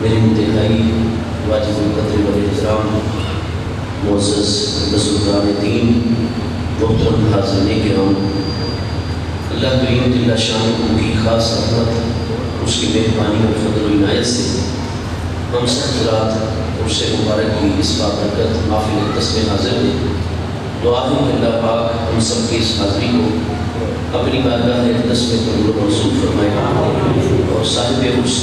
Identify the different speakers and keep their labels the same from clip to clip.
Speaker 1: میرے انتہائی واجب القدر والاحترام معزز بزرگان دین محترم حاضرین کرام، اللہ کریم جل شانہ کی خاص رحمت، اس کی مہربانی اور فضل و عنایت سے ہم سب حضرات اور سے مبارک کی اس بابرکت محفل اقدس میں حاضر ہیں۔ دعا ہے کہ اللہ پاک ہم سب کی اس حاضری کو اپنی بارگاہ اقدس میں قبول و منظور فرمائے، اور صاحب عرس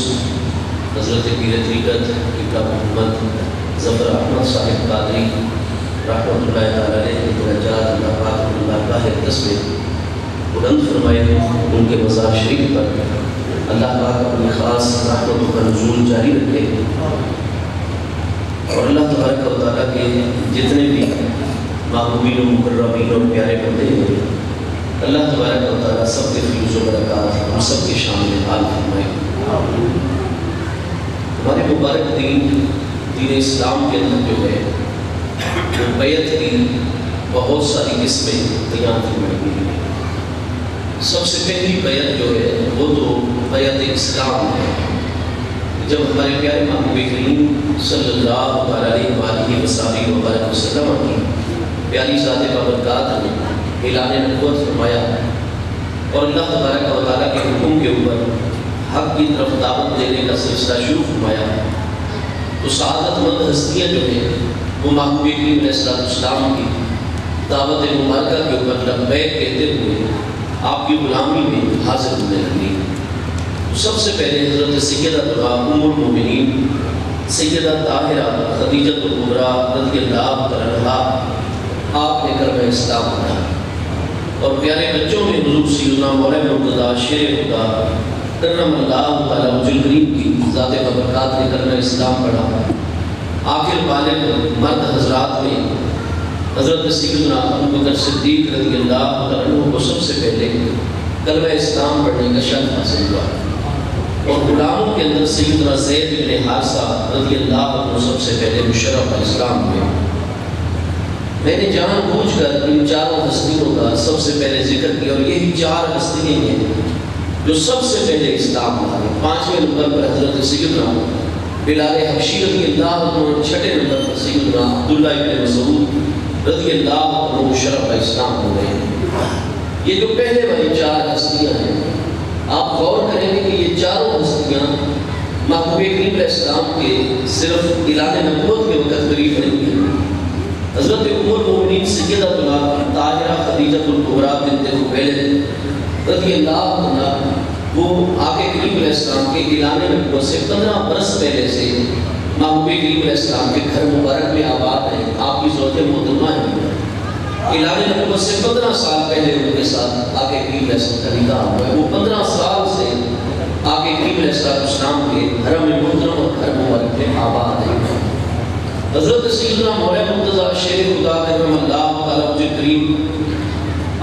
Speaker 1: حضرت پیر طریقت قبلہ محمد ظفر احمد صاحب قادری رحمۃ اللہ تعالیٰ علیہ کے درجات اللہ پاک اپنی بارگاہ اقدس میں بلند فرمائے، ان کے مزار شریف پر اللہ پاک اپنی خاص رحمتوں کا نزول جاری رکھے، اور اللہ تبارک و تعالیٰ کے جتنے بھی محبوبین و مقربین اور پیارے بندے ہیں، اللہ تبارک و تعالیٰ سب کے فیض و برکات ہم سب کے شامل حال فرمائے۔ ہمارے مبارک دین اسلام کے اندر جو ہے وہ بیعت کی بہت ساری قسمیں بیان فرمائی گئی ہیں۔ سب سے پہلی بیعت جو ہے وہ تو بیعت اسلام ہے۔ جب ہمارے پیارے محبوب کریم صلی اللہ علیہ وآلہ وسلم کی پیاری ذات بابرکات نے اعلان نبوت فرمایا، اور اللہ تبارک و تعالیٰ کے حکم کے اوپر حق کی طرف دعوت دینے کا سلسلہ شروع فرمایا، تو سعادت مند ہستیاں جو ہیں وہ محبوب کریم علیہ السلام کی دعوت مبارکہ کے اوپر لبیک کہتے ہوئے آپ کی غلامی میں حاضر ہونے لگی۔ سب سے پہلے حضرت سیدہ ام المومنین سیدہ طاہرہ خدیجہ الکبریٰ رضی اللہ عنہا آپ نے کلمہ اسلام پڑھا، اور پیارے بچوں میں حضور سیدنا مولانا مرتضیٰ شیر خدا کرم اللہ تعالیٰ وجل کریم کی ذات بابرکات نے کلمہ اسلام پڑھا۔ آخر بالغ مرد حضرات میں حضرت سیدنا ابوبکر صدیق رضی اللہ عنہ کو سب سے پہلے کلمہ اسلام پڑھنے کا شرف حاصل ہوا، اور غلاموں کے اندر سیدنا زید بن حارثہ رضی اللہ عنہ سب سے پہلے مشرف اسلام ہوئے۔ میں نے جان بوجھ کر ان چاروں ہستیوں کا سب سے پہلے ذکر کیا، اور یہی چار ہستیاں ہیں جو سب سے پہلے اسلام لائے۔ پانچویں نمبر پر حضرت سیدنا بلال حبشی رضی اللہ عنہ، چھٹے نمبر پر سیدنا عبداللہ بن مسعود رضی اللہ عنہ مشرف اسلام ہو گئے ہیں۔ یہ جو پہلے والی چار ہستیاں ہیں، آپ غور کریں گے کہ یہ چاروں ہستیاں محبوب کریم علیہ السلام کے صرف اعلان نبوت کے وقت قریب نہیں ہیں۔ حضرت ام المومنین سیدہ طاہرہ خدیجہ الکبریٰ بنت خویلد رضی اللہ عنہ وہ آقا کریم علیہ السلام کے اعلان نبوت سے 15 برس پہلے سے محبوب کریم علیہ السلام کے گھر مبارک میں آباد ہیں، آپ کی زوجہ محترمہ ہیں۔ اعلان نبوت سے 15 سال پہلے ان کے ساتھ آقا کریم علیہ السلام کا نکاح ہوا ہے۔ وہ 15 سال سے آقا کریم علیہ السلام کے حرم محترم اور گھر مبارک میں آباد ہیں۔ حضرت سیدنا مولانا مرتضیٰ شیر خدا کرم اللہ تعالیٰ وجہ کریم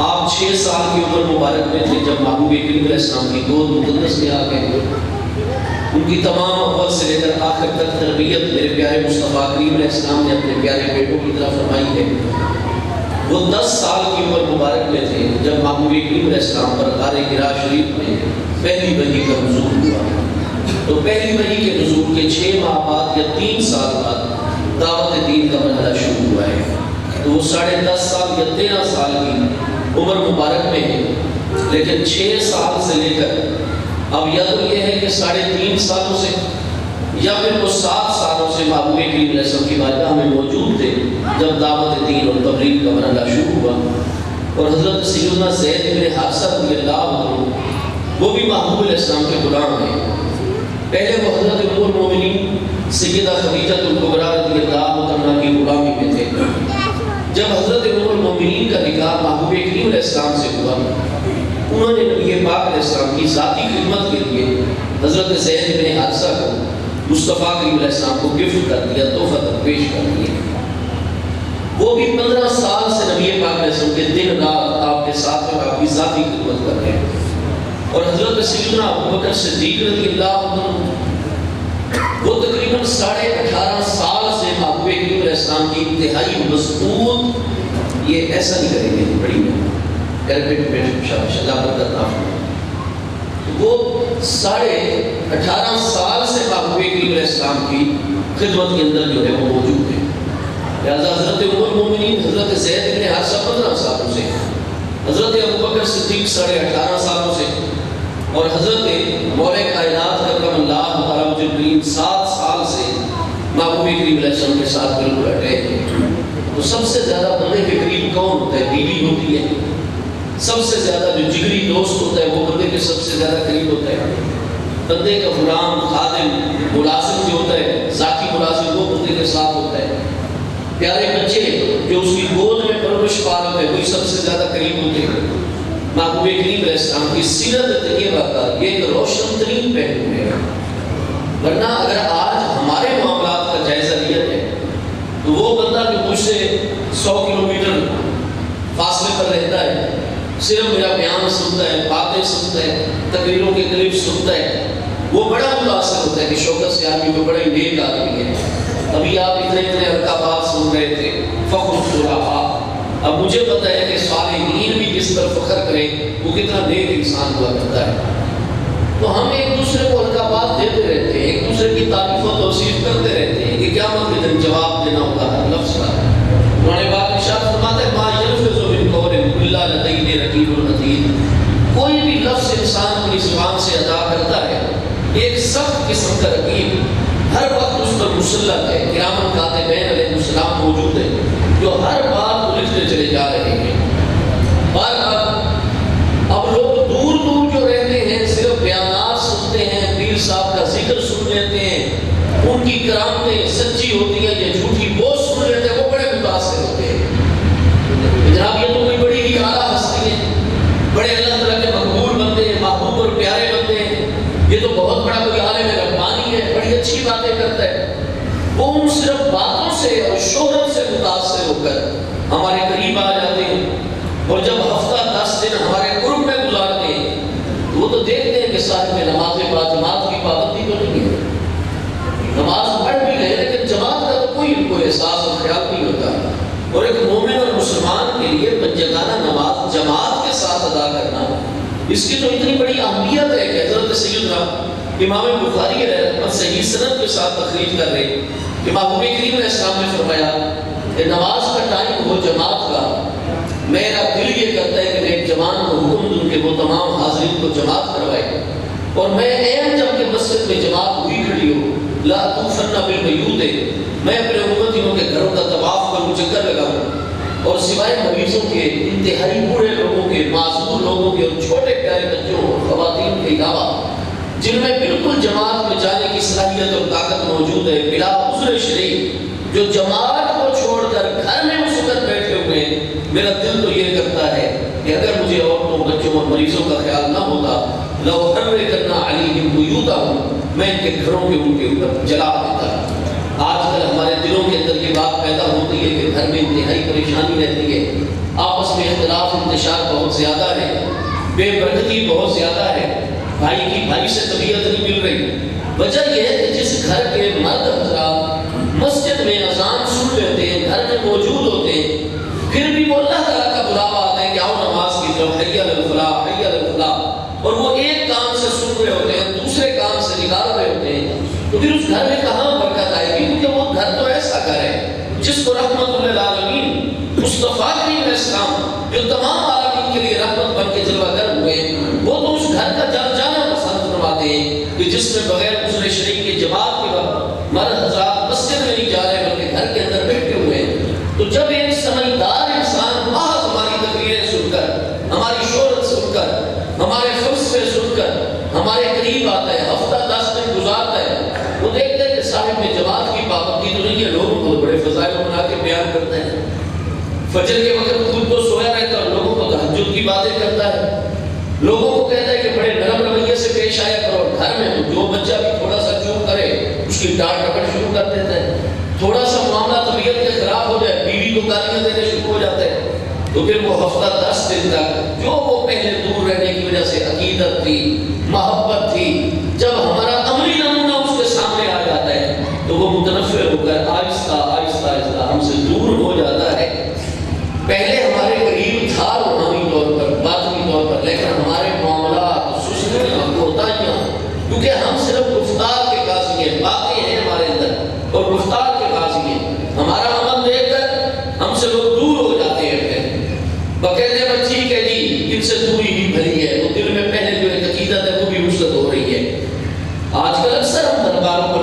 Speaker 1: آپ 6 سال کی عمر مبارک میں تھے جب محبوب کریم علیہ السلام کی گود مقدس میں آ گئے۔ ان کی تمام اول سے لے کر آخر تک تربیت میرے پیارے مصطفیٰ کریم علیہ السلام نے اپنے پیارے بیٹوں کی طرف فرمائی ہے۔ وہ 10 سال کی عمر مبارک میں تھے جب محبوب کریم علیہ السلام پر غار حرا شریف میں پہلی وحی کا نزول ہوا۔ تو پہلی وحی کے نزول کے 6 ماہ بعد یا 3 سال بعد دعوت دین کا مرحلہ شروع ہوا ہے۔ تو وہ 10.5 سال یا 13 سال کی عمر مبارک میں ہے، لیکن 6 سال سے لے کر اب یا تو یہ ہے کہ 3.5 سالوں سے یا پھر وہ 7 سالوں سے محبوب کریم علیہ السلام کی بارگاہ میں موجود تھے جب دعوت دین اور تبلیغ کا مرحلہ شروع ہوا۔ اور حضرت سیدنا زید بن حارثہ رضی اللہ عنہ وہ بھی محبوب علیہ السلام کے غلام ہیں۔ پہلے وہ حضرت ام المومنین سیدہ خدیجہ الکبریٰ رضی اللہ عنہ کی غلامی میں تھے۔ جب حضرت ام المومنین کا نکاح محبوب کریم علیہ السلام سے ہوا، انہوں نے نبی پاک علیہ السلام کی ذاتی خدمت کے لیے حضرت زید بن حارثہ کو مصطفیٰ کریم علیہ السلام کو گفٹ کر دیا، تحفہ پیش کر دیا۔ وہ بھی 15 سال سے نبی پاک علیہ السلام کے دن رات آپ کے ساتھ اور آپ کی ذاتی خدمت کر رہے ہیں۔ اور حضرت سیدنا ابوبکر صدیق رضی اللہ عنہ وہ تقریباً 18.5 سال سے محبوب کریم علیہ السلام کی انتہائی مضبوط، یہ ایسا نہیں کریں گے بڑی وہ 18.5 سال سے محبوب کریم علیہ السلام خدمت کے اندر جو ہے وہ موجود ہے۔ لہٰذا حضرت ام المومنین حضرت زید بن حارثہ 15 سالوں سے، حضرت ابوبکر صدیق 18.5 سالوں سے، اور حضرت مولا کائنات کرم اللہ تعالیٰ مجبرین 7 سال سے محبوب کریم علیہ السلام کے ساتھ بالکل اٹے ہیں۔ تو سب سے زیادہ بندے کے قریب کون ہوتا ہے؟ بیوی ہوتی ہے۔ سب سے زیادہ جو جگری دوست ہوتا ہے وہ بندے کے سب سے زیادہ قریب ہوتا ہے۔ بندے کا غلام، خادم، ملازم جو ہوتا ہے، ذاتی ملازم، وہ بندے کے ساتھ ہوتا ہے۔ پیارے بچے جو اس کی گود میں پرورش پا رہے ہیں وہی سب سے زیادہ قریب ہوتے ہیں۔ محبوب کریم علیہ السلام کی سیرت طیبہ کا یہ ایک روشن ترین پہلو ہے۔ ورنہ اگر آج ہمارے معاملات کا جائزہ لیا جائے تو وہ بندہ جو مجھ سے 100 کلومیٹر فاصلے پر رہتا ہے، صرف میرا بیان سنتا ہے، باتیں سنتا ہے، تقریروں کے کلپ سنتا ہے، وہ بڑا متاثر ہوتا ہے کہ شوکت سے آدمی کو بڑا ہی نیک آدمی ہے۔ ابھی آپ اتنے القابات سن رہے تھے، فخر الصلحاء۔ اب مجھے پتہ ہے کہ صالحین بھی کس طرح فخر کریں، وہ کتنا نیک انسان ہوا کرتا ہے۔ تو ہم ایک دوسرے کو القابات دیتے رہتے ہیں، ایک دوسرے کی تعریف و توصیف کرتے رہتے ہیں کہ قیامت کے دن جواب دینا ہوگا ہر لفظ کا۔ قرآن پاک ارشاد فرماتا ہے ما یلفظ من قول الا لدیہ رقیب عتید۔ کوئی بھی لفظ انسان اپنی زبان سے ادا کرتا ہے، ایک سخت قسم کا رقیب ہر وقت اس پر مسلط ہے، کرام کاتبین علیہ السلام موجود ہے جو ہر بات کو لکھتے چلے جا رہے ہیں۔ اب لوگ دور دور جو رہتے ہیں صرف بیانات سنتے ہیں، پیر صاحب کا ذکر سن لیتے ہیں، ان کی کرامتیں سچی ہوتی ہیں یا جھوٹی وہ سن لیتے ہیں، وہ بڑے متاثر ہوتے ہیں۔ جناب یہ تو کوئی بڑی ہی اعلیٰ ہستی ہے، بڑے اللہ تعالیٰ کے مقبول بندے ہیں، محبوب اور پیارے بندے ہیں، یہ تو بہت بڑا کوئی عالم ربانی ہے، بڑی اچھی باتیں کرتا ہے۔ وہ ان صرف باتوں سے اور شہرت سے متاثر ہو کر ہمارے قریب آ جاتے ہیں، اور جب ہفتہ 10 دن ہمارے قرب میں گزارتے ہیں تو وہ تو دیکھتے ہیں کہ صاحب میں نماز جماعت کی پابندی تو نہیں ہے، نماز پڑھ بھی گئے لیکن جماعت کا تو کوئی ان کو احساس اور خیال نہیں ہوتا۔ اور ایک مومن اور مسلمان کے لیے پنجگانہ نماز جماعت کے ساتھ ادا کرنا، اس کی تو اتنی بڑی اہمیت ہے کہ حضرت سیدنا امام بخاری علیہ رحمت صحیح سند کے ساتھ تخریج کر رہے کہ محبوب کریم علیہ السلام نے فرمایا کہ نماز کا ٹائم ہو جماعت کا، میرا دل یہ کرتا ہے کہ میں ایک جوان کو حکم دوں کہ وہ تمام حاضرین کو جماعت کروائے، اور میں عین جب کہ مسجد میں جماعت ہوئی کھڑی ہو لا توفن بالبیوت، میں اپنے امتیوں کے گھروں کا طواف کروں، چکر لگاؤں، اور سوائے مریضوں کے، انتہائی بوڑھے لوگوں کے، معذور لوگوں کے، اور چھوٹے پیارے بچوں اور خواتین کے علاوہ جن میں بالکل جماعت میں جانے کی صلاحیت اور طاقت موجود ہے، بلا عذر شرعی، جو جماعت کو چھوڑ کر گھر میں اس وقت بیٹھے ہوئے ہیں، میرا دل تو یہ کرتا ہے کہ اگر مجھے عورتوں، بچوں اور مریضوں کا خیال نہ ہوتا لو حرکنا علیہم بیوتہم، میں ان کے گھروں کے ان کے اوپر جلا دیتا۔ آج کل ہمارے دلوں کے اندر یہ بات پیدا ہوتی ہے کہ گھر میں انتہائی پریشانی رہتی ہے، آپس میں اختلاف انتشار بہت زیادہ ہے، بے برکتی بہت زیادہ ہے، بھائی کی بھائی سے طبیعت نہیں مل رہی۔ وجہ یہ ہے کہ جس گھر کے مرد حضرات مسجد میں اذان سن لیتے ہیں، گھر میں موجود ہوتے ہیں، پھر بھی وہ اللہ تعالیٰ کا بلاوا آتا ہے کہ آؤ نماز کی طرف، حی علی الفلاح، حی علی الفلاح، اور وہ ایک کام سے سن رہے ہوتے ہیں، دوسرے کام سے نکال رہے ہوتے ہیں، تو پھر اس گھر میں کہاں برکت آئے گی؟ کیونکہ وہ گھر تو ایسا گھر ہے جس کو رحمت للعالمین مصطفیٰ کریم علیہ السلام جو تمام عالمین کے لیے رحمت بن کے جلوہ گر ہوئے، وہ تو اس گھر کا جانا پسند فرماتے ہیں کہ جس میں بغیر عذر شرعی کے جماعت کے وقت مرد حضرات مسجد میں نہیں جا رہے بلکہ گھر کے اندر بیٹھے ہوئے ہیں۔ تو جب ایک سمجھدار انسان محض ہماری تقریریں سن کر، ہماری شہرت سن کر، ہمارے فلسفے سن کر ہمارے قریب آتا ہے، ہفتہ 10 دن گزارتا ہے، وہ دیکھتا ہے کہ صاحب میں جماعت کی پابندی تو نہیں ہے، لوگوں کو بڑے فضائل بنا کے بیان کرتے ہیں، فجر کے وقت خود کو سویا رہتا ہے اور لوگوں کو تہجد کی باتیں کرتا ہے، لوگوں کو کہتا ہے کہ بڑے نرم رویے سے پیش آیا کرو، گھر میں جو بچہ بھی تھوڑا سا چوپ کرے اس کی ڈانٹ ڈپٹ شروع کر دیتا ہے، تھوڑا سا معاملہ طبیعت کے خراب ہو جائے بیوی کو گالیاں دینے شروع ہو جاتے ہیں، تو پھر وہ ہفتہ 10 دن تک جو وہ پہلے دور رہنے کی وجہ سے عقیدت تھی، محبت تھی، جب ہمارا عملی نمونہ اس کے سامنے آ جاتا ہے تو وہ متنفر ہو کر آہستہ آہستہ آہستہ ہم سے دور ہو جاتا ہے۔ پہلے ہمارے قریب تھا روحانی طور پر، باطنی طور پر، لیکن ہمارے معاملات، سستیاں، کوتاہیاں، کیونکہ ہم صرف گفتار کے قاضی ہیں، باتیں ہیں ہمارے اندر اور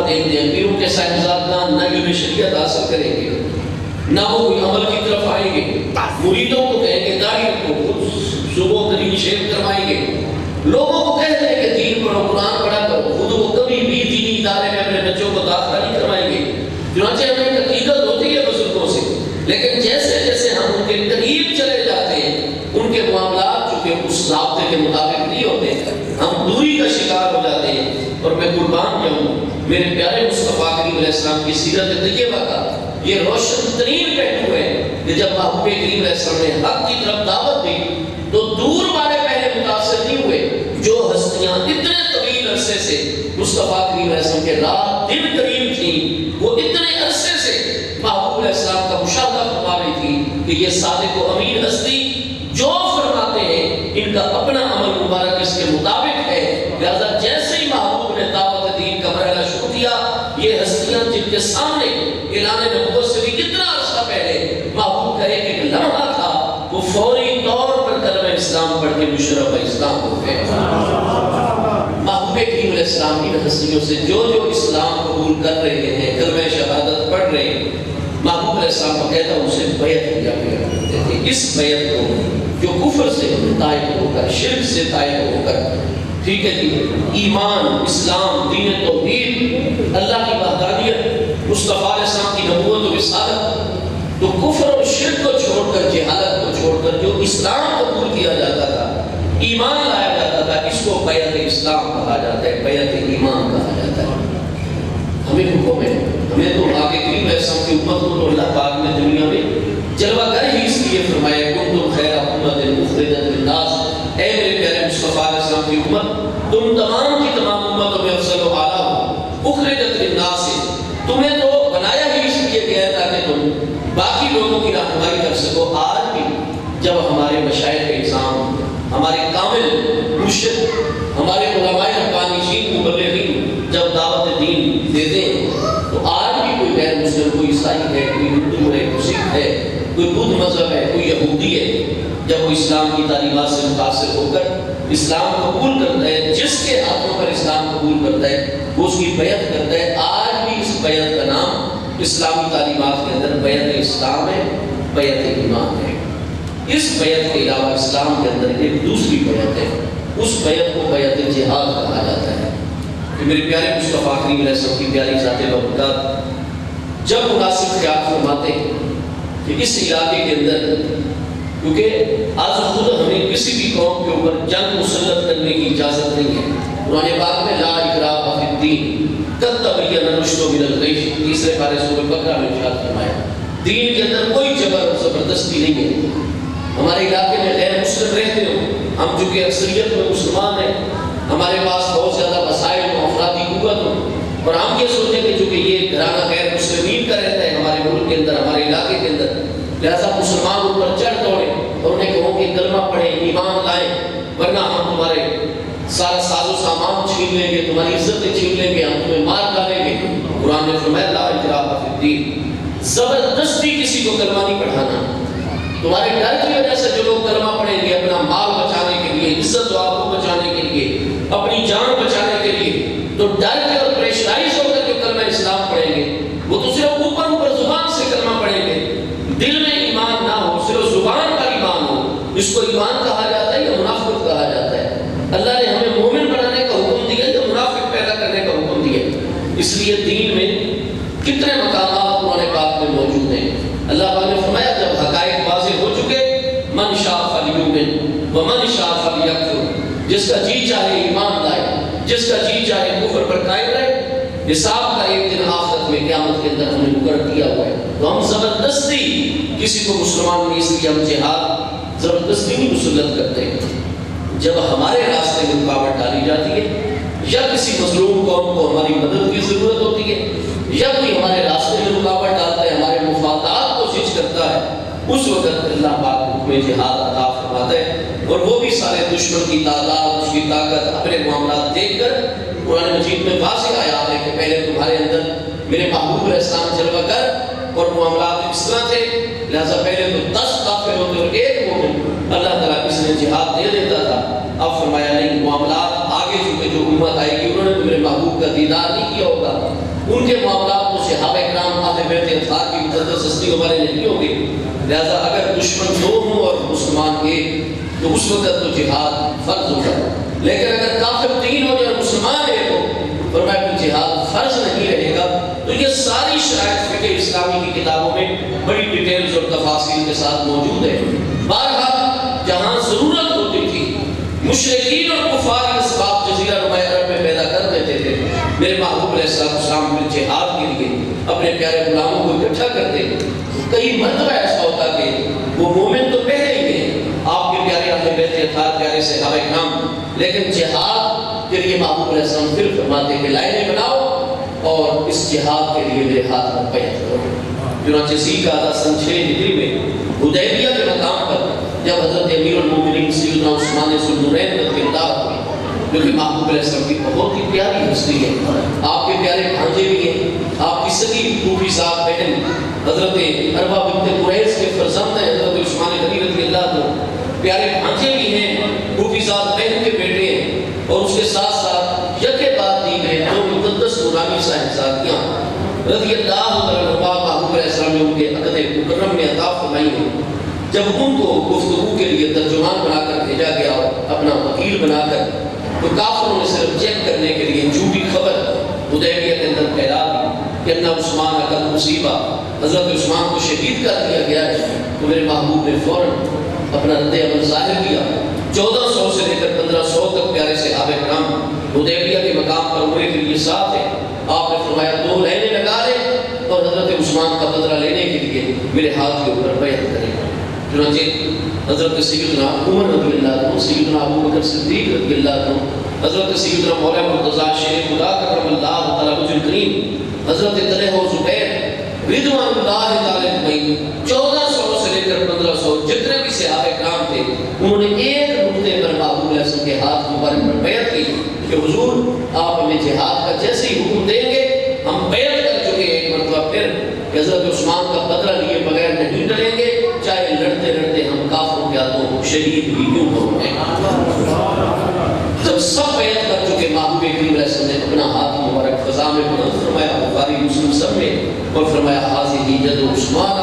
Speaker 1: دیکھتے ہیں پیروں کے صاحبزادگان نہ علم شریعت حاصل کریں گے، نہ وہ کوئی عمل کی طرف آئیں گے، مریدوں کو کہیں گے داڑھی رکھو، خود صبح ترین شیو کروائیں گے، لوگوں کو کہہ دیں کہ دین پڑھو، قرآن پڑھا کرو، خود وہ کبھی بھی دینی ادارے میں اپنے بچوں کو داخلہ نہیں کروائیں گے۔ چنانچہ ہمیں ایک عقیدت ہوتی ہے بزرگوں سے، لیکن جیسے جیسے ہم ان کے قریب چلے جاتے ہیں ان کے معاملات چونکہ اس ضابطے کے مطابق نہیں ہوتے، ہم دوری کا شکار ہو جاتے ہیں۔ اور میں قربان جاؤں میرے پیارے مصطفیٰ کریم علیہ السلام کی سیرت طیبہ کا یہ روشن ترین پہلو ہے کہ جب محبوب کریم علیہ السلام نے حق کی طرف دعوت دی تو دور والے پہلے متاثر نہیں ہوئے، جو ہستیاں اتنے طویل عرصے سے مصطفیٰ کریم علیہ السلام کے رات دن قریب تھیں، وہ اتنے عرصے سے محبوب علیہ السلام کا مشاہدہ فرما رہی تھی کہ یہ صادق و امین ہستی جو فرماتے ہیں ان کا اپنا عمل مبارک اس کے مطابق ہے، لہذا جیسے ہی محبوب نے دعوت دین کا مرحلہ شروع کیا، یہ ہستیاں جن کے سامنے اعلان نبوت سے بھی کتنا عرصہ پہلے محبوب کا ایک لمحہ تھا، وہ فوری طور پر کلمہ اسلام پڑھ کے مشرف اسلام ہو گئے۔ محبوب کریم علیہ السلام کی ہستیوں سے جو اسلام قبول کر رہے ہیں، کلمہ شہادت پڑھ رہے ہیں، محبوب علیہ السلام کو کہتا ان سے بیعت کیا کرتے تھے۔ اس بیعت کو جو کفر سے طائب ہو کر، شرک سے طائب ہو کر، ٹھیک ہے جی، ایمان، اسلام، دین توحید، اللہ کی وحدانیت، مصطفیٰ علیہ السلام کی نبوت و رسالت، تو کفر اور شرک کو چھوڑ کر، جہالت کو چھوڑ کر جو اسلام قبول کیا جاتا تھا، ایمان لایا جاتا تھا، اس کو بیعت اسلام کہا جاتا ہے، بیعت ایمان کہا جاتا ہے۔ ہمیں حکم ہے، ہمیں تو آگے کریم علیہ السلام کی امت کو تو اللہ پاک نے دنیا میں جلوہ گر ہی اس لیے فرمایا کنتم خیر امۃ اخرجت للناس، اے میرے پیارے مصطفیٰ علیہ السلام کی امت، تم تمام کی تمام امتوں میں افضل و اعلیٰ ہو، اخرجت للناس، تمہیں تو بنایا ہی اس لیے گیا ہے تاکہ تم باقی لوگوں کی رہنمائی کر سکو۔ آج بھی جب ہمارے مشائخ اعظام، ہمارے کامل مرشد، ہمارے علماء ربانیین، مبلغین جب دعوت دین دیتے ہیں تو آج بھی کوئی غیر مسلم، کوئی عیسائی ہے، کوئی ہندو ہے، کوئی سکھ ہے، کوئی بدھ مذہب ہے، کوئی یہودی ہے، جب وہ اسلام کی تعلیمات سے متاثر ہو کر اسلام قبول کرتا ہے، جس کے ہاتھوں پر اسلام قبول کرتا ہے وہ اس کی بیعت کرتا ہے۔ آج بھی اس بیعت کا نام اسلامی تعلیمات کے اندر بیعت اسلام ہے، بیعت ایمان ہے۔ اس بیعت کے علاوہ اسلام کے اندر ایک دوسری بیعت ہے، اس بیعت کو بیعت جہاد کہا جاتا ہے۔ کہ میرے پیارے مصطفیٰ کریم علیہ السلام کی پیاری ذات بابرکات جب مناسب خیال فرماتے ہیں کہ اس علاقے کے اندر، کیونکہ آج خود ہمیں کسی بھی قوم کے اوپر جنگ مسلط کرنے کی اجازت نہیں ہے، قرآن پاک میں لا اکراہ فی الدین قد تبین الرشد من الغی، تیسرے پارے سورہ بقرہ میں ارشاد فرمایا دین کے اندر کوئی جبر اور زبردستی نہیں ہے۔ ہمارے علاقے میں غیر مسلم رہتے ہو، ہم چونکہ اکثریت میں مسلمان ہیں، ہمارے پاس بہت زیادہ وسائل و افرادی قوت ہو، اور ہم یہ سوچیں کہ چونکہ یہ گھرانہ غیر مسلمین کا رہتا ہے ہمارے ملک کے اندر، ہمارے علاقے کے اندر، لہذا مسلمان ان پر چڑھ دوڑے اور انہیں کہو کہ کلمہ پڑھیں، ایمان لائیں، ورنہ ہم تمہارے سارا ساز و سامان چھین لیں گے، تمہاری عزتیں چھین لیں گے، ہم تمہیں مار ڈالیں گے۔ قرآن نے فرمایا لا اکراہ فی الدین، زبردستی کسی کو کلمہ نہیں پڑھانا۔ تمہارے ڈر کی وجہ سے جو لوگ کلمہ پڑھیں گے اپنا مال بچانے کے لیے، عزت و آبرو بچانے کے لیے، اپنی جان بچانے کے لیے، تو ڈر کے اور پریشرائز ہو کر کے کلمہ اسلام پڑھیں گے، وہ تو صرف اوپر زبان سے کلمہ پڑھیں گے، دل میں ایمان نہ ہو، صرف زبان پر ایمان ہو، اس کو ایمان کہا جاتا ہے یا منافق کہا جاتا ہے؟ اللہ نے ہمیں مومن بنانے کا حکم دیا یا منافق پیدا کرنے کا حکم دیا؟ اس لیے دین میں کتنے مقامات قرآن پاک میں موجود ہیں۔ اللہ پاک نے فرمایا جب حقائق واضح ہو چکے، من شاء فلیؤمن ومن شاء فلیکفر، جس کا جی چاہے ایمان لائے، جس کا جی چاہے کفر پر قائم رہے، حساب کا ایک دن آخرت میں قیامت کے اندر ہم نے مقرر کیا ہوا ہے۔ تو ہم زبردستی کسی کو مسلمان نہیں، اس لیے ہم جہاد زبردستی نہیں مسلط کرتے۔ جب ہمارے راستے میں رکاوٹ ڈالی جاتی ہے، یا کسی مظلوم قوم کو ہماری مدد کی ضرورت ہوتی ہے، یا کوئی ہمارے راستے میں رکاوٹ ڈالتا ہے، ہمارے مفادات کو زج کرتا ہے، اس وقت اللہ پاک حکم جہاد عطا فرماتا ہے، اور وہ بھی سارے دشمن کی تعداد، اس کی طاقت، اپنے معاملات دیکھ کر قرآن مجید میں واضح آیات ہے کہ پہلے تمہارے اندر میرے محبوب علیہ السلام جلوہ گر اور معاملات اس طرح تھے، لہذا پہلے تو 10 کافر ہوتے اور ایک مومن، اللہ تعالیٰ کسی نے جہاد دے دیتا تھا۔ اب فرمایا نہیں، معاملات آگے چونکہ جو امت آئے گی انہوں نے تو میرے محبوب کا دیدار نہیں کیا ہوگا، ان کے معاملات تو صحابہ کرام اہل بیت اطہار کی مقدس ہستیوں والے نہیں ہوں گے، لہذا اگر دشمن دو ہوں اور مسلمان ایک تو اس وقت تو جہاد فرض ہوگا، لیکن اگر کافر تین ہو جائے اور مسلمان ایک ہو فرمایا کہ جہاد فرض نہیں رہے گا۔ تو یہ ساری شرائط فقہ اسلامی کی کتابوں میں بڑی ڈیٹیلز اور تفاصیل کے ساتھ موجود ہے۔ بہرحال جہاں ضرورت ہوتی تھی مشرکین اور کفار اسباب جزیرہ نما عرب میں پیدا کر دیتے تھے، میرے محبوب علیہ السلام پھر جہاد کے لیے اپنے پیارے غلاموں کو اکٹھا کرتے۔ کئی مرتبہ ایسا ہوتا کہ وہ مومن تو پہلے ہی ہیں آپ کے پیارے اہل بیت اطہار پیارے صحابہ کرام، لیکن جہاد کے لیے محبوب علیہ السلام پھر فرماتے کہ لائنیں بناؤ اور اس جہاد کے لیے میرے ہاتھ میں بیعت کرو۔ چنانچہ ذی سن 6 ہجری میں حدیبیہ کے مقام پر جب حضرت امیر المومنین سیدنا عثمان ذو النورین رضی اللہ عنہ جو کہ محبوب علیہ السلام کی بہت ہی پیاری ہستی ہے، آپ کے پیارے بھانجے بھی ہیں، آپ کی سگی پھوپھی صاحب بہن حضرت اربا بنت قریظ کے فرزند ہیں حضرت عثمان غنی رضی اللہ عنہ، پیارے بھانجے بھی ہیں، پھوپھی صاحب بہن کے بیٹے ہیں، اور اس کے ساتھ ساتھ یکے بعد دیگر دو مقدس نورانی صاحبزادیاں رضی اللہ عنہ محبوب علیہ السلام نے ان کے عقد مکرم میں عطا فرمائی ہیں۔ جب ان کو گفتگو کے لیے ترجمان بنا کر بھیجا گیا اور اپنا وکیل بنا کر، تو کافروں نے صرف چیک کرنے کے لیے جھوٹی خبر حدیبیہ کے اندر پھیلا دی کہ ان عثمان قد مصیبہ، حضرت عثمان کو شہید کر دیا گیا ہے۔ تو میرے محبوب نے فوراً اپنا رد عمل ظاہر کیا۔ 1400 سے لے کر 1500 تک پیارے صحابہ کرام حدیبیہ کے مقام پر عمرے کے لیے ساتھ ہیں۔ آپ نے فرمایا 2 لائنیں لگا لیں اور حضرت عثمان کا بدلہ لینے کے لیے میرے ہاتھ کے اوپر بیعت کریں۔ چنانچہ حضرت سیدنا عمر رضی اللہ عنہ، سیدنا ابو بکر صدیق رضی اللہ عنہ، حضرت سیدنا مولانا مرتضیٰ شیخ خدا کرم اللہ تعالیٰ وجہ الکریم، حضرت طلحہ و زبیر رضوان اللہ تعالیٰ اجمعین، 1400 سے لے کر 1500 جتنے بھی صحابہ کرام تھے، انہوں نے ایک نقطے پر محبوب علیہ السلام کے ہاتھ مبارک پر بیعت کی کہ حضور آپ ہمیں جہاد کا جیسے ہی حکم دیں گے ہم بیعت کر چکے ایک مرتبہ پھر کہ حضرت عثمان کا بدلہ لیے بغیر نہیں ڈریں گے، چاہے لڑتے لڑتے ہم کافروں کے ہاتھوں شہید بھی کیوں ہو گئے۔ جب سب بیعت کر چکے محبوب کریم علیہ السلام نے اپنا ہاتھ مبارک فضا میں بلند فرمایا، بخاری مسلم سب میں، اور فرمایا حاضر ید عثمان،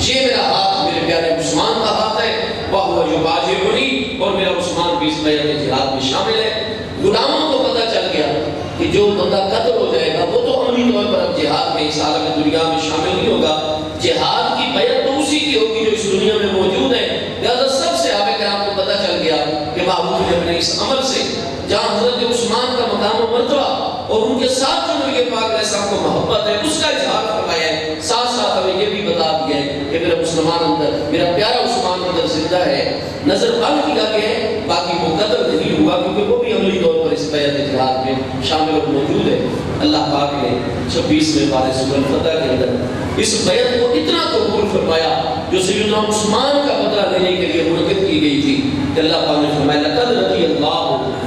Speaker 1: یہ میرا ہاتھ میرے پیارے عثمان کا ہاتھ ہے، وہ یباجرنی، اور میرا عثمان بھی اس بیعت جہاد میں شامل ہے۔ غلاموں کو پتہ چل گیا کہ جو بندہ قتل ہو جائے گا وہ تو عملی طور پر اب جہاد میں اس عالم دنیا میں شامل نہیں ہوگا، جہاد کی بیعت تو اسی کی ہوگی جو اس دنیا میں موجود ہے۔ لہذا سب صحابہ کرام کو پتہ چل گیا کہ محبوب نے اپنے اس عمل سے جہاں حضرت عثمان کا مقام و مرتبہ اور ان کے ساتھ جو نبی پاک علیہ السلام کو محبت ہے اس کا اظہار فرمایا ہے، ساتھ ساتھ ہمیں یہ بھی بتا دیا ہے کہ میرا مسلمان اندر، میرا پیارا عثمان اندر زندہ ہے، نظر بند کیا گیا ہے، باقی وہ قتل نہیں ہوا کیونکہ وہ بھی عملی طور پر اس بیعت جہاد میں شامل اور موجود ہے۔ اللہ پاک نے 26ویں پارے سورہ الفتح کے اندر اس بیعت کو اتنا قبول فرمایا جو سیدنا عثمان کا بدلہ لینے کے لیے منعقد کی گئی تھی کہ اللہ پاک نے فرمایا لقد رضی اللہ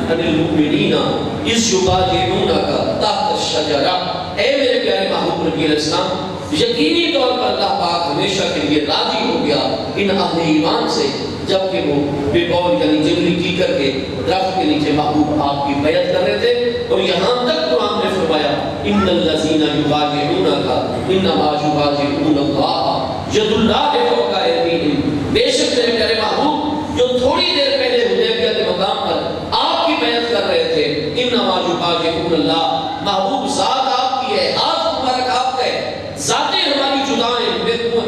Speaker 1: عن المؤمنین اذ یبایعونک تحت الشجرہ، اے میرے پیارے محبوب نبی علیہ السلام یقینی طور پر اللہ پاک ہمیشہ کے لیے راضی ہو گیا ان اہل ایمان سے جبکہ وہ بے بول یعنی جنگلی کیکر کے درخت کے نیچے محبوب آپ کی بیعت کر رہے تھے، اور یہاں تک قرآن نے فرمایا ان الذین یبایعونک انما یبایعون اللہ ید اللہ فوق ایدیہم، بے شک میرے پیارے محبوب جو تھوڑی دیر پہلے حدیبیہ کے مقام پر آپ کی بیعت کر رہے تھے، انما یبایعون اللہ، محبوب ذات آپ کی ہے، ہاتھ مبارک آپ کا ہے، ذاتیں ہماری جدا ہیں،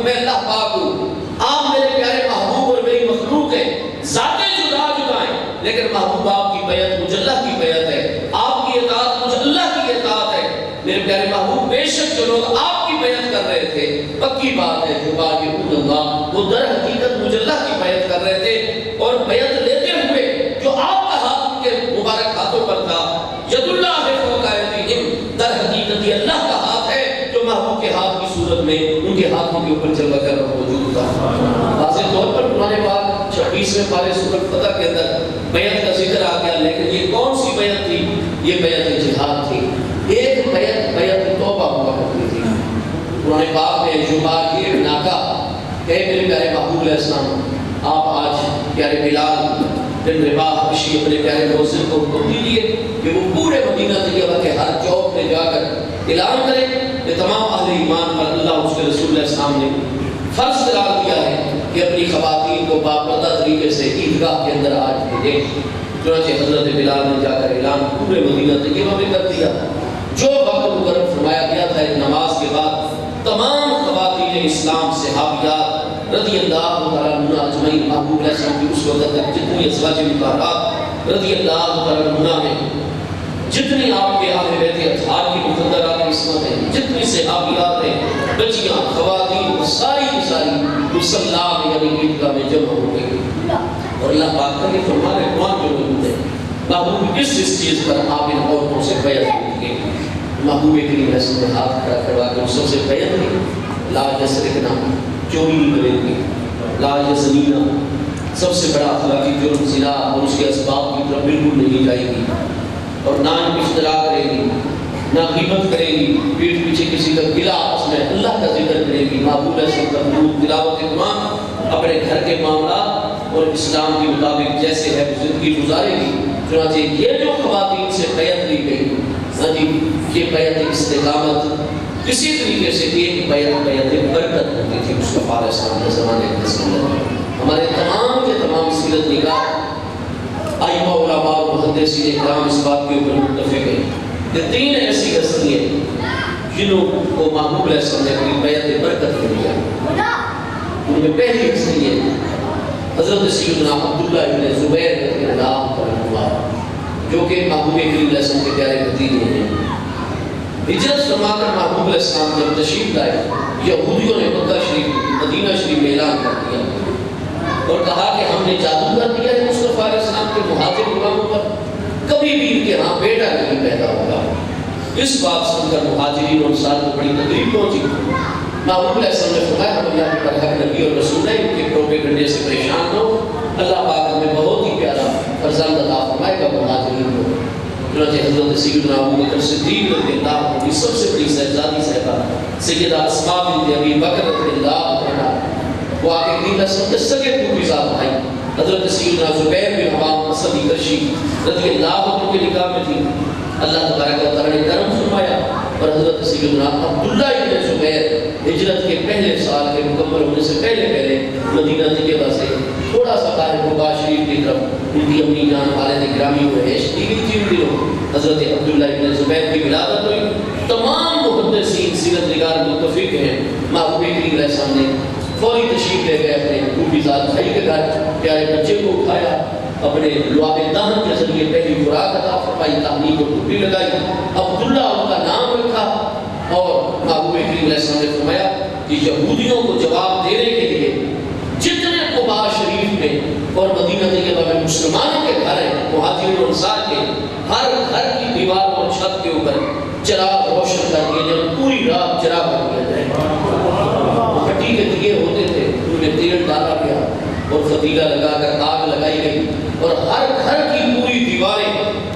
Speaker 1: میں اللہ پاک ہوں، آپ میرے پیارے محبوب اور میری مخلوق ہیں، ذاتیں جدا جدا ہیں، لیکن محبوب آپ کی بیعت مجھ اللہ کی بیعت ہے، آپ کی اطاعت مجھ اللہ کی اطاعت ہے۔ میرے پیارے محبوب بے شک جو لوگ آپ کی بیعت کر رہے تھے پکی بات ہے یبایعون اللہ، وہ در حقیقت مجھ اللہ کی بیعت کر رہے تھے، اور بیعت لیتے ہوئے جو آپ کا ہاتھ ان کے مبارک ہاتھوں پر تھا ید اللہ فوق ایدیہم، در حقیقت یہ اللہ کا ہاتھ ہے جو محبوب کے ہاتھ کی صورت میں ان کے ہاتھوں کے اوپر جلوہ کر موجود تھا۔ واضح طور پر قرآن پاک 26ویں پارے سورۃ فتح کے اندر بیعت کا ذکر آ گیا، لیکن یہ کون سی بیعت تھی؟ یہ بیعت جہاد تھی۔ ایک بیعت توبہ ہوا کرتی تھی۔ قرآن پاک میں یبایعونک، کہ میرے پیارے محبوب علیہ السلام آپ آج پیارے بلال بن رباح حبشی اپنے پیارے موزن کو حکم دیجیے کہ وہ پورے مدینہ طیبہ کے ہر چوک میں جا کر اعلان کرے کہ تمام اہل ایمان پر اللہ اس کے رسول اللہ السلام نے فرض قرار دیا ہے کہ اپنی خواتین کو باپردہ طریقے سے عیدگاہ کے اندر آج بھیجیں۔ چنانچہ حضرت بلال نے جا کر اعلان پورے مدینہ طیبہ میں کر دیا۔ جو وقت مقرر فرمایا گیا تھا نماز کے بعد تمام خواتین اسلام صحابیات رضی اللہ تعالیٰ عنہ اجمعین محبوب علیہ السلام کی اس وقت تک جتنی ازواج مطہرات رضی اللہ تعالیٰ عنہ میں جتنی آپ کے اہل بیت اطہار کی مقدرات عصمت ہیں، جتنی صحابیات ہیں، بچیاں، خواتین، ساری کی ساری مصلی میں یعنی عیدگاہ میں جمع ہو گئی۔ اور اللہ پاک کا یہ فرمان ہے قرآن میں موجود ہے، محبوب اس چیز پر آپ ان عورتوں سے بیعت کیجیے۔ محبوب کریم علیہ السلام نے ہاتھ کھڑا کروا کے سب سے بیعت کی، لا یسرقنا، چوری نہیں کریں گے، لا یزنینا، سب سے بڑا اخلاقی جرم زنا اور اس کے اسباب کی طرف بالکل نہیں جائے گی، اور نہ اشترا کرے گی، نہ غیبت کرے گی، پیٹھ پیچھے کسی کا گلا آپس میں اللہ کا ذکر کرے گی، محبوب علیہ السلام کا درود تلاوت قرآن اپنے گھر کے معاملات اور اسلام کے مطابق جیسے ہے زندگی گزارے گی۔ چنانچہ یہ جو خواتین سے بیعت لی گئی، ہاں جی، یہ بیعت استقامت کسی طریقے سے ایک بیعت برکت ہوتی تھی مصطفیٰ علیہ السلام کے زمانے کے۔ ہمارے تمام کے تمام سیرت نگار ائمہ علماء اور محدثین کرام اس بات کے اوپر متفق ہیں کہ تین ایسی ہستیاں جنہوں کو محبوب علیہ السلام نے اپنی بیعت برکت میں لیا۔ ان میں پہلی ہستی ہے حضرت سیدنا عبداللہ ابن زبیر رضی اللہ عنہ، جو کہ محبوب کریم علیہ السلام کے پیارے بھتیجے ہیں۔ ہجرت فرما کر محبوب علیہ السلام جب تشریف لائے، یہودیوں نے مکہ شریف مدینہ شریف میں اعلان کر دیا اور کہا کہ ہم نے جادو کر دیا ہے مصطفیٰ علیہ السلام کے مہاجر غلاموں پر، کبھی بھی ان کے ہاں بیٹا نہیں پیدا ہوگا۔ اس بات سن کر مہاجرین اور انصار کو بڑی تکلیف پہنچی۔ محبوب علیہ السلام نے فرمایا ہم اللہ کے حق نبی اور رسول ہیں، ان کے پروپیگنڈے سے پریشان ہو، اللہ پاک ہمیں بہت ہی پیارا فرزند عطا فرمائے گا مہاجرین کو۔ چنانچہ حضرت سیدنا ابو بکر صدیق رضی اللہ عنہ کی سب سے بڑی صاحبزادی صاحبہ سیدہ اسماء بنت ابی بکر رضی اللہ عنہ، وہ آگے کریم علیہ السلام کے سگے پوری ذات بھائی حضرت سیدنا زبیر بن عوام اسدی کرشی رضی اللہ عنہ کے نکاح میں تھی۔ اللہ تبارک و تعالیٰ نے کرم فرمایا اور حضرت سیدنا عبداللہ ابن زبیر ہجرت کے پہلے سال کے مکمل ہونے سے پہلے مدینہ طیبہ سے تھوڑا سا قاہر مکہ شریف کی طرف ان کی امی جان والد گرامی و رہائش دی گئی تھی۔ ان دنوں حضرت عبداللہ ابن زبیر کی ولادت ہوئی۔ تمام محدثین سیرت نگار متفق ہیں محبوب کریم علیہ السلام نے فوری تشریف لے گئے اپنے پوری ذات بھائی کے گھر، پیارے بچے کو اٹھایا، اپنے لعاب دہن کے ذریعے پہلی خوراک عطا فرمائی، تہنیت کو ٹوپی لگائی، عبداللہ ان کا نام رکھا اور محبوب کریم علیہ السلام نے فرمایا کہ یہودیوں کو جواب دینے کے لیے جتنے قباء شریف میں اور مدینہ طیبہ میں مسلمانوں کے گھر ہیں، مہاجرین اور انصار کے، ہر گھر کی دیوار اور چھت کے اوپر چراغ روشن کر دیے جائیں، پوری رات چراغ کر دیا جائے۔ مٹی کے دیے ہوتے تھے، ان میں تیل ڈالا گیا اور فتیلہ لگا کر آگ لگائی گئی، اور ہر گھر کی پوری دیواریں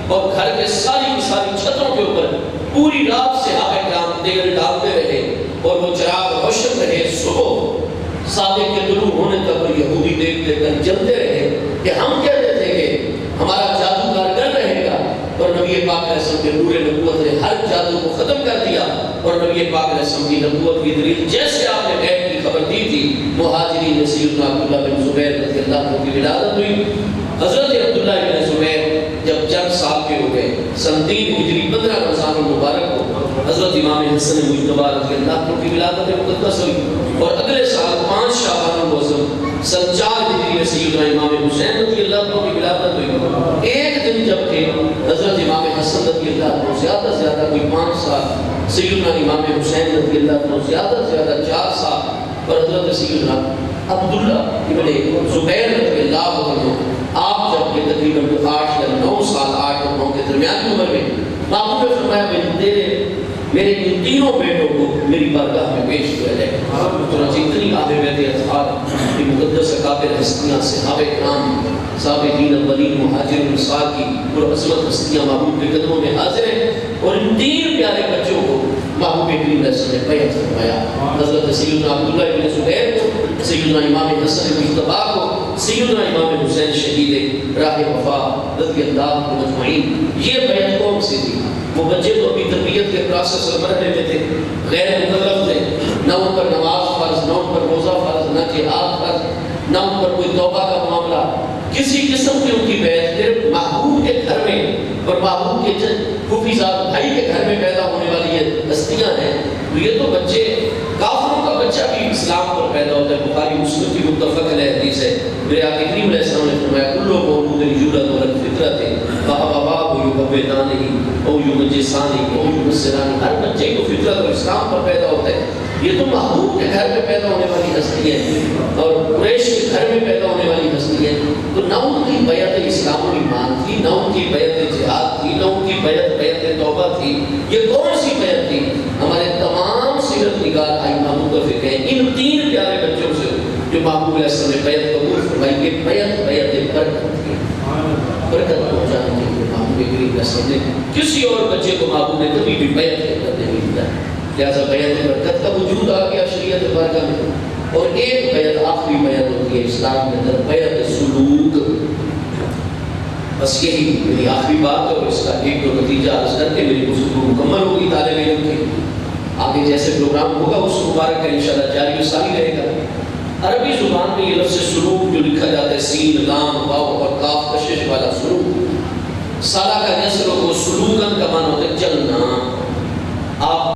Speaker 1: اور گھر کے ساری کی ساری چھتوں کے اوپر پوری رات صحابہ کرام تیل ڈالتے رہے اور وہ چراغ روشن رہے۔ صبح صادق کے طلوع ہونے تک اور یہودی دیکھ لے کر جلتے رہے کہ ہم کہتے تھے کہ ہمارا جادو کارگر رہے گا، اور نبی پاک علیہ السلام کے نور نبوت نے ہر جادو کو ختم کر دیا، اور نبی پاک علیہ السلام کی نبوت کی دلیل جیسے آپ نے غیب کی خبر دی تھی، مہاجرین نے سیدنا عبداللہ بن زبیر رضی اللہ عنہ کی ولادت ہوئی۔ حضرت عبداللہ بن زبیر جب چند سال کے ہو گئے، سن 3 ہجری 15 رمضان المبارک کو حضرت امام حسن مجتبی رضی اللہ عنہ کی ولادت مقدس ہوئی، اور اگلے سال 5 شعبان المعظم سن 4 ہجری میں سیدنا امام حسین رضی اللہ عنہ کی ولادت ہوئی۔ ایک دن جب کہ حضرت امام حسن رضی اللہ عنہ زیادہ سے زیادہ کوئی 5 سال، سیدنا امام حسین رضی اللہ عنہ زیادہ سے زیادہ 4 سال، اور حضرت سیدنا عبداللہ ابن زبیر رضی اللہ عنہ آپ جب یہ تقریباً 8 یا 9 سال 8 اور 9 کے درمیان کی عمر میں محبوب نے فرمایا میرے ان تینوں بیٹوں کو میری بارگاہ میں پیش کیا جائے۔ چنانچہ اتنی اہل بیت اطہار کی مقدس اکابر ہستیاں، صحابہ کرام، سابقین اولین، مہاجرین انصار کی پرعظمت ہستیاں محبوب کے قدموں میں حاضر ہیں، اور ان 3 پیارے بچوں کو محبوب کریم علیہ السلام نے بیعت فرمایا۔ حضرت سیدنا عبداللہ ابن زبیر کو، سیدنا امام حسن مجتبی کو سیدنا امام حسین شہید راہ وفا رضی اللہ عنہ مجمعین، یہ بیعت قوم سے تھی۔ وہ بچے تو ابھی تربیت کے پروسیس اور مرحلے میں تھے، غیر مکلف تھے، نہ ان پر نماز فرض، نہ ان پر روزہ فرض، نہ جہاد فرض، نہ ان پر کوئی توبہ کا معاملہ، کسی قسم کی ان کی بیعت صرف محبوب کے گھر میں اور محبوب کے پھوپھیزاد بھائی کے گھر میں پیدا ہونے والی یہ ہستیاں ہیں۔ تو یہ تو بچے، کافروں کا بچہ بھی اسلام پر پیدا ہوتا ہے۔ بخاری مسلم کی متفق علیہ حدیث ہے، میرے آقا کریم علیہ السلام نے فرمایا کل مولود یولد علی الفطرۃ فابواه یحودانہ او یمجسانہ او یمسرانہ، ہر بچے کو فطرت اور اسلام پر پیدا ہوتا ہے۔ یہ تو محبوب کے گھر میں پیدا ہونے والی ہستی ہے اور قریش کے گھر میں پیدا ہونے والی ہستی ہے۔ تو نہ ان کی بیعت اسلام و ایمان تھی، نہ ان کی بیعت جہاد تھی، نہ ان کی بیعت توبہ تھی۔ یہ کون سی بیعت تھی؟ ہمارے تمام سیرت نگار ائمہ متفق ہیں ان تین پیارے بچوں سے جو محبوب علیہ السلام نے بیعت قبول فرمائی کہ بیعت برکت تھی، برکت پہنچانے کے لیے محبوب کریم علیہ السلام نے کسی اور بچے کو محبوب نے کبھی بھی بیعت کرنے نہیں دیا، لہٰذا بیعت برکت کا وجود آ گیا شریعت مبارکہ میں۔ اور ایک بیعت آخری بیعت ہوتی ہے اسلام کے اندر، بیعت سلوک۔ بس یہی میری آخری بات ہے اور اس کا ایک دو نتیجہ عرض کر کے میری گفتگو مکمل ہوگی طالب علم کی۔ آگے جیسے پروگرام ہوگا اس مبارک کا انشاءاللہ جاری و ساری رہے گا۔ عربی زبان میں یہ لفظ سلوک جو لکھا جاتا ہے سین لام واو اور کاف کشش والا سلوک، سالہ کا نسر کو سلوکن کا معنی ہوتا ہے چلنا۔ آپ